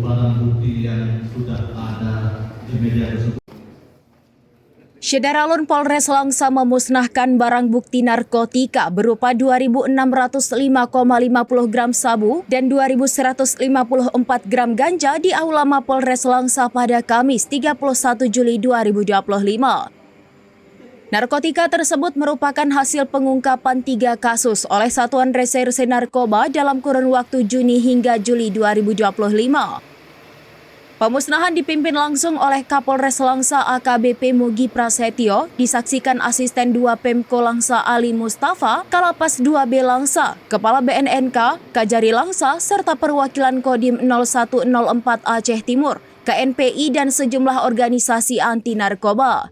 barang bukti yang sudah ada di media tersebut. Syederalun Polres Langsa memusnahkan barang bukti narkotika berupa 2.605,50 gram sabu dan 2.154 gram ganja di Aula Mapolres Langsa pada Kamis 31 Juli 2025. Narkotika tersebut merupakan hasil pengungkapan 3 kasus oleh Satuan Reserse Narkoba dalam kurun waktu Juni hingga Juli 2025. Pemusnahan dipimpin langsung oleh Kapolres Langsa AKBP Mugi Prasetyo, disaksikan Asisten 2 Pemko Langsa Ali Mustafa, Kalapas 2B Langsa, Kepala BNNK, Kajari Langsa, serta perwakilan Kodim 0104 Aceh Timur, KNPI dan sejumlah organisasi anti narkoba.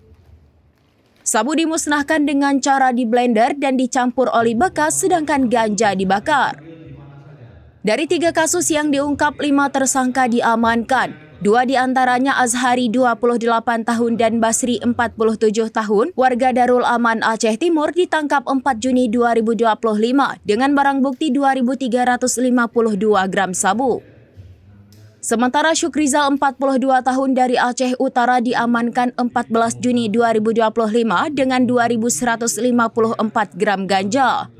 Sabu dimusnahkan dengan cara di-blender dan dicampur oli bekas, sedangkan ganja dibakar. Dari 3 kasus yang diungkap, 5 tersangka diamankan. 2 diantaranya Azhari 28 tahun dan Basri 47 tahun, warga Darul Aman Aceh Timur ditangkap 4 Juni 2025 dengan barang bukti 2.352 gram sabu. Sementara Syukrizal 42 tahun dari Aceh Utara diamankan 14 Juni 2025 dengan 2.154 gram ganja.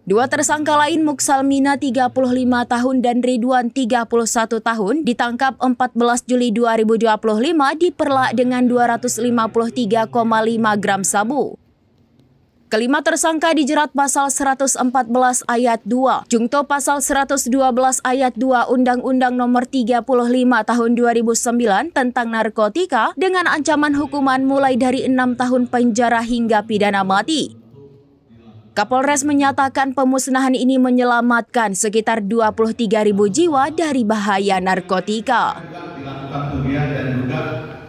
2 tersangka lain Muksalmina 35 tahun dan Ridwan 31 tahun ditangkap 14 Juli 2025 di Perlak dengan 253,5 gram sabu. Kelima tersangka dijerat pasal 114 ayat 2, Jungto pasal 112 ayat 2 Undang-Undang Nomor 35 Tahun 2009 tentang narkotika dengan ancaman hukuman mulai dari 6 tahun penjara hingga pidana mati. Kapolres menyatakan pemusnahan ini menyelamatkan sekitar 23.000 jiwa dari bahaya narkotika. Dilakukan pujian dan juga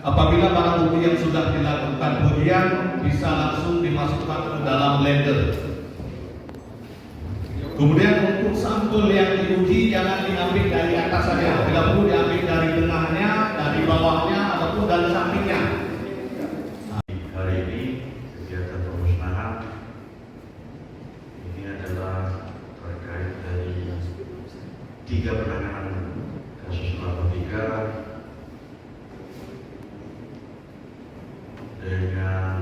apabila barang bukti yang sudah dilakukan pujian bisa langsung dimasukkan ke dalam blender. Kemudian untuk sampel yang diuji jangan diambil dari atas saja, bila perlu diambil dari tengahnya, dari bawahnya ataupun dari sampingnya. Hari ini kegiatan pemusnahan ini adalah terkait dari 3 penanganan kasus narkotika dengan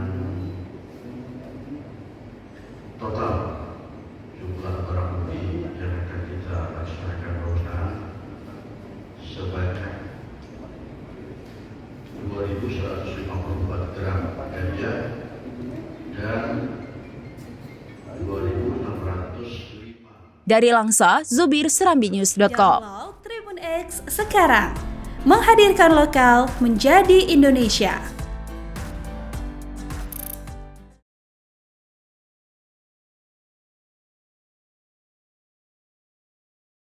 total jumlah barang bukti yang akan kita laksanakan pemusnahan sebanyak 2.154 gram ganja dan 2.605. Dari Langsa, Zubir, serambinews.com. Download Tribun X sekarang, menghadirkan lokal menjadi Indonesia.